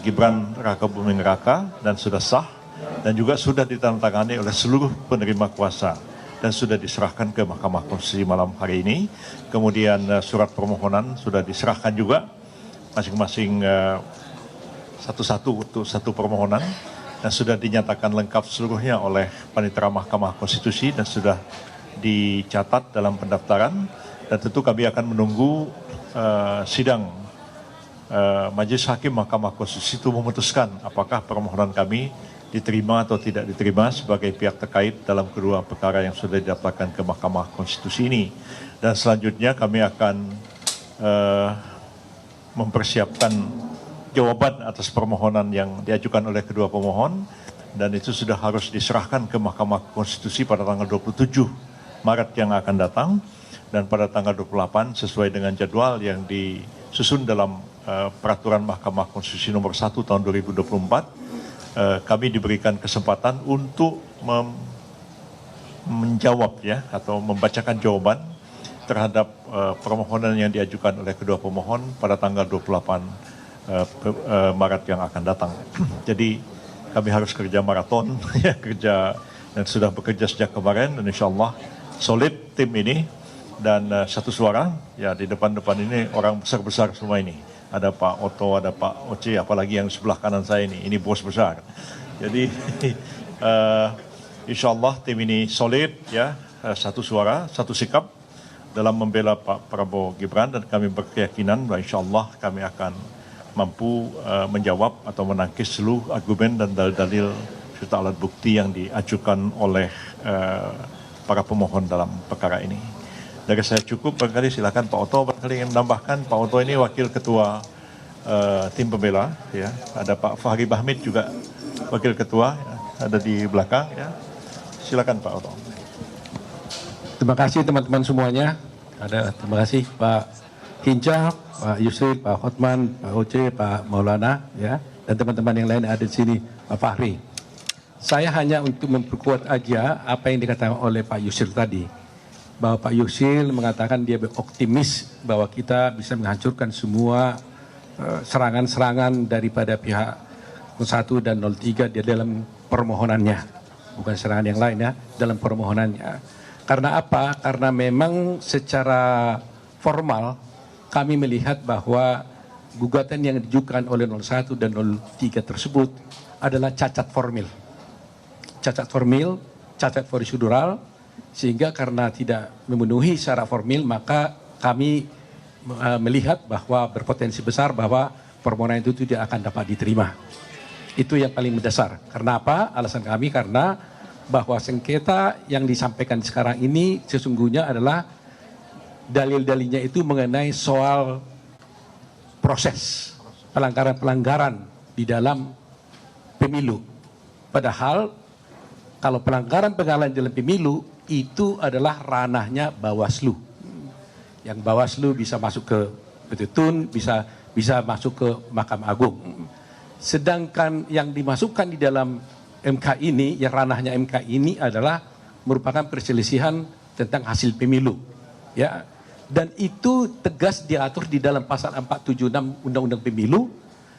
Gibran Rakabuming Raka dan sudah sah dan juga sudah ditandatangani oleh seluruh penerima kuasa dan sudah diserahkan ke Mahkamah Konstitusi malam hari ini. Kemudian surat permohonan sudah diserahkan juga masing-masing satu-satu untuk satu permohonan dan sudah dinyatakan lengkap seluruhnya oleh Panitera Mahkamah Konstitusi dan sudah dicatat dalam pendaftaran. Dan tentu kami akan menunggu sidang Majelis Hakim Mahkamah Konstitusi itu memutuskan apakah permohonan kami diterima atau tidak diterima sebagai pihak terkait dalam kedua perkara yang sudah didaftarkan ke Mahkamah Konstitusi ini. Dan selanjutnya kami akan mempersiapkan jawaban atas permohonan yang diajukan oleh kedua pemohon dan itu sudah harus diserahkan ke Mahkamah Konstitusi pada tanggal 27 Maret yang akan datang dan pada tanggal 28 sesuai dengan jadwal yang disusun dalam peraturan Mahkamah Konstitusi nomor 1 tahun 2024 kami diberikan kesempatan untuk menjawab ya atau membacakan jawaban terhadap permohonan yang diajukan oleh kedua pemohon pada tanggal 28 Maret yang akan datang. Jadi kami harus kerja maraton ya kerja dan sudah bekerja sejak kemarin dan insyaallah solid tim ini dan satu suara ya di depan-depan ini orang besar-besar semua ini. Ada Pak Oto, ada Pak Oce, apalagi yang sebelah kanan saya ini bos besar. Jadi insya Allah tim ini solid ya, satu suara, satu sikap dalam membela Pak Prabowo Gibran dan kami berkeyakinan bahwa insya Allah kami akan mampu menjawab atau menangkis seluruh argumen dan dalil-dalil serta alat bukti yang diajukan oleh para pemohon dalam perkara ini. Dari saya cukup, barangkali silakan Pak Oto, barangkali yang menambahkan. Pak Oto ini wakil ketua tim pembela, ya. Ada Pak Fahri Bahmid juga wakil ketua, ya. Ada di belakang, ya. Silakan Pak Oto. Terima kasih teman-teman semuanya. Terima kasih Pak Hinca, Pak Yusri, Pak Hotman, Pak Oce, Pak Maulana, ya, dan teman-teman yang lain ada di sini, Pak Fahri. Saya hanya untuk memperkuat aja apa yang dikatakan oleh Pak Yusri tadi. Bahwa Pak Yusril mengatakan dia optimis bahwa kita bisa menghancurkan semua serangan-serangan daripada pihak 01 dan 03 di dalam permohonannya. Bukan serangan yang lain ya, dalam permohonannya. Karena apa? Karena memang secara formal kami melihat bahwa gugatan yang diajukan oleh 01 dan 03 tersebut adalah cacat formil. Cacat formil, cacat prosedural. Sehingga karena tidak memenuhi syarat formil maka kami melihat bahwa berpotensi besar bahwa permohonan itu tidak akan dapat diterima. Itu yang paling mendasar. Karena apa? Alasan kami karena bahwa sengketa yang disampaikan sekarang ini sesungguhnya adalah dalil-dalilnya itu mengenai soal proses pelanggaran-pelanggaran di dalam pemilu. Padahal kalau pelanggaran-pelanggaran dalam pemilu itu adalah ranahnya Bawaslu. Yang Bawaslu bisa masuk ke Petun, bisa masuk ke Mahkamah Agung. Sedangkan yang dimasukkan di dalam MK ini, yang ranahnya MK ini adalah merupakan perselisihan tentang hasil pemilu. Ya. Dan itu tegas diatur di dalam pasal 476 Undang-Undang Pemilu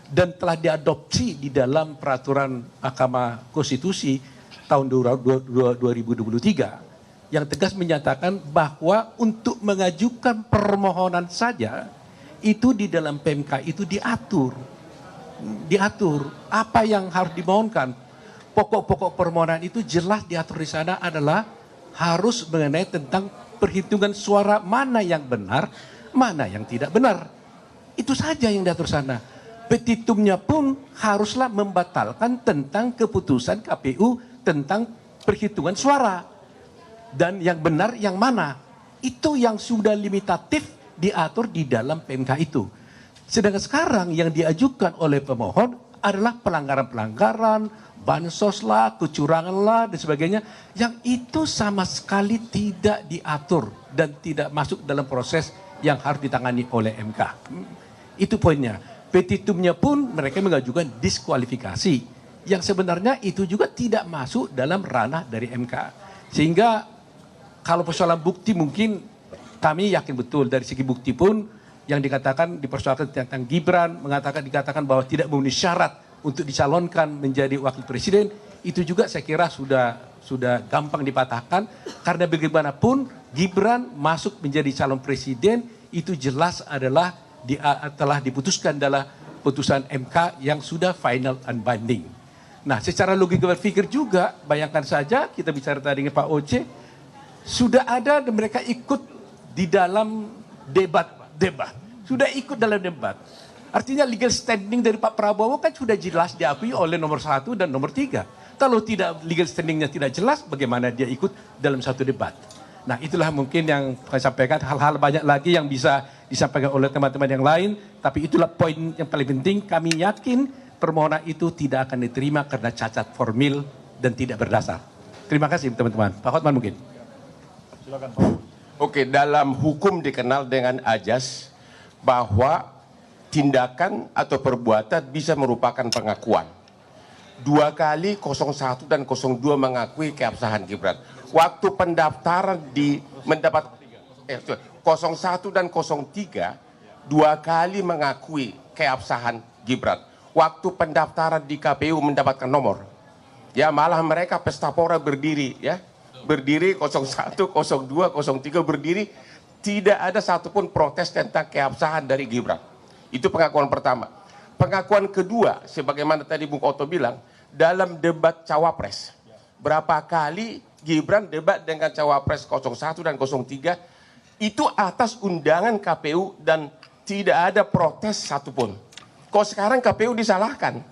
dan telah diadopsi di dalam peraturan Mahkamah Konstitusi tahun 2023. Yang tegas menyatakan bahwa untuk mengajukan permohonan saja itu di dalam PMK itu diatur apa yang harus dimohonkan. Pokok-pokok permohonan itu jelas diatur di sana adalah harus mengenai tentang perhitungan suara mana yang benar, mana yang tidak benar. Itu saja yang diatur sana. Petitumnya pun haruslah membatalkan tentang keputusan KPU tentang perhitungan suara. Dan yang benar yang mana? Itu yang sudah limitatif diatur di dalam PMK itu. Sedangkan sekarang yang diajukan oleh pemohon adalah pelanggaran-pelanggaran, bansos lah, kecurangan lah, dan sebagainya. Yang itu sama sekali tidak diatur dan tidak masuk dalam proses yang harus ditangani oleh MK. Itu poinnya. Petitumnya pun mereka mengajukan diskualifikasi. Yang sebenarnya itu juga tidak masuk dalam ranah dari MK. Sehingga kalau persoalan bukti mungkin kami yakin betul dari segi bukti pun yang dikatakan dipersoalkan tentang Gibran, dikatakan bahwa tidak memenuhi syarat untuk dicalonkan menjadi wakil presiden, itu juga saya kira sudah gampang dipatahkan, karena bagaimanapun Gibran masuk menjadi calon presiden itu jelas adalah telah diputuskan dalam putusan MK yang sudah final and binding. Nah, secara logika berpikir juga, bayangkan saja kita bicara tadi dengan Pak Oce, sudah ada dan mereka ikut di dalam debat, sudah ikut dalam debat. Artinya legal standing dari Pak Prabowo kan sudah jelas diakui oleh nomor 1 dan nomor 3. Kalau tidak legal standingnya tidak jelas, bagaimana dia ikut dalam satu debat? Nah, itulah mungkin yang saya sampaikan. Hal-hal banyak lagi yang bisa disampaikan oleh teman-teman yang lain, tapi itulah poin yang paling penting. Kami yakin permohonan itu tidak akan diterima karena cacat formil dan tidak berdasar. Terima kasih teman-teman. Pak Hotman mungkin. Silakan Pak. Oke, dalam hukum dikenal dengan ajas bahwa tindakan atau perbuatan bisa merupakan pengakuan. 2 kali 01 dan 02 mengakui keabsahan Gibran. Waktu pendaftaran mendapat 01 dan 03 2 kali mengakui keabsahan Gibran. Waktu pendaftaran di KPU mendapatkan nomor. Ya, malah mereka pesta pora berdiri, ya. Berdiri 01, 02, 03 berdiri, tidak ada satupun protes tentang keabsahan dari Gibran. Itu pengakuan pertama. Pengakuan kedua, sebagaimana tadi Bung Otto bilang, dalam debat cawapres. Berapa kali Gibran debat dengan cawapres 01 dan 03, itu atas undangan KPU dan tidak ada protes satupun. Kok sekarang KPU disalahkan?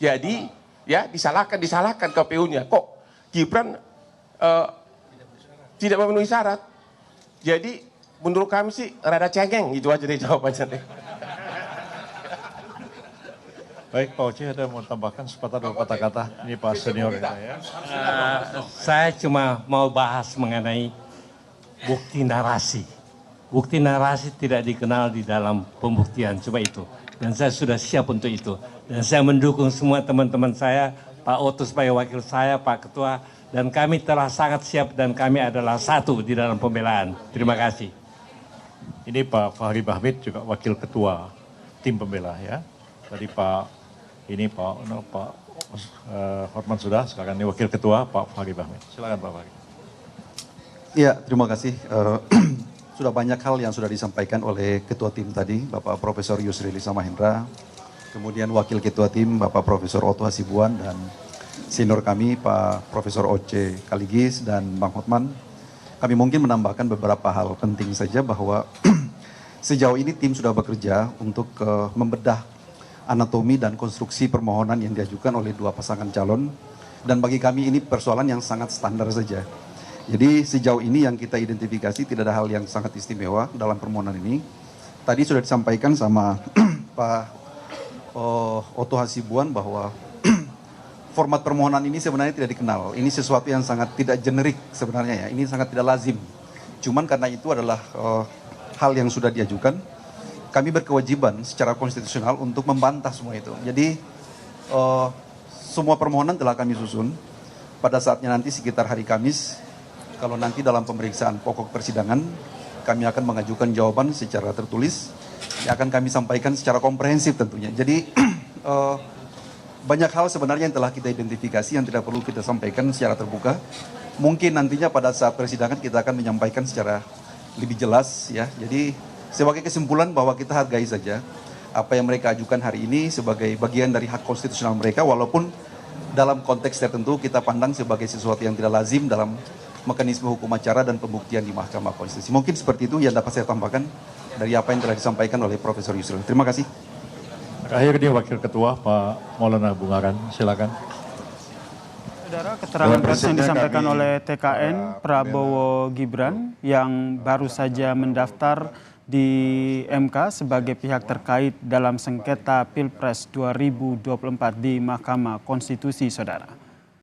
Jadi, ya disalahkan KPU-nya. Kok Gibran tidak memenuhi syarat? Jadi, menurut kami sih rada cengeng, itu aja deh jawabannya deh. Baik, Pak Oce ada mau tambahkan sepatah dua kata-kata. Ini Pak senior ya. Saya cuma mau bahas mengenai bukti narasi. Bukti narasi tidak dikenal di dalam pembuktian, coba itu. Dan saya sudah siap untuk itu. Dan saya mendukung semua teman-teman saya, Pak Otto sebagai wakil saya, Pak Ketua, dan kami telah sangat siap dan kami adalah satu di dalam pembelaan. Terima kasih. Ini Pak Fahri Bahmid juga wakil ketua tim pembela ya. Tadi Pak Hotman sudah, sekarang ini wakil ketua Pak Fahri Bahmid. Silakan Pak Fahri. Iya, terima kasih. Sudah banyak hal yang sudah disampaikan oleh ketua tim tadi, Bapak Profesor Yusril Iza Mahendra, kemudian wakil ketua tim Bapak Profesor Otto Hasibuan, dan senior kami Pak Profesor Oce Kaligis dan Bang Hotman. Kami mungkin menambahkan beberapa hal penting saja bahwa sejauh ini tim sudah bekerja untuk membedah anatomi dan konstruksi permohonan yang diajukan oleh dua pasangan calon, dan bagi kami ini persoalan yang sangat standar saja. Jadi sejauh ini yang kita identifikasi tidak ada hal yang sangat istimewa dalam permohonan ini. Tadi sudah disampaikan sama Pak Otto Hasibuan bahwa format permohonan ini sebenarnya tidak dikenal. Ini sesuatu yang sangat tidak generik sebenarnya ya. Ini sangat tidak lazim. Cuman karena itu adalah hal yang sudah diajukan, kami berkewajiban secara konstitusional untuk membantah semua itu. Jadi semua permohonan telah kami susun. Pada saatnya nanti sekitar hari Kamis, kalau nanti dalam pemeriksaan pokok persidangan, kami akan mengajukan jawaban secara tertulis, yang akan kami sampaikan secara komprehensif tentunya. Jadi banyak hal sebenarnya yang telah kita identifikasi yang tidak perlu kita sampaikan secara terbuka. Mungkin nantinya pada saat persidangan kita akan menyampaikan secara lebih jelas ya. Jadi sebagai kesimpulan bahwa kita hargai saja apa yang mereka ajukan hari ini sebagai bagian dari hak konstitusional mereka, walaupun dalam konteks tertentu kita pandang sebagai sesuatu yang tidak lazim dalam mekanisme hukum acara dan pembuktian di Mahkamah Konstitusi. Mungkin seperti itu yang dapat saya tambahkan dari apa yang telah disampaikan oleh Profesor Yusril. Terima kasih. Terakhir ini Wakil Ketua Pak Maulana Bungaran, silakan. Saudara, keterangan pers yang disampaikan oleh TKN Prabowo Gibran yang baru saja mendaftar di MK sebagai pihak terkait dalam sengketa Pilpres 2024 di Mahkamah Konstitusi, Saudara.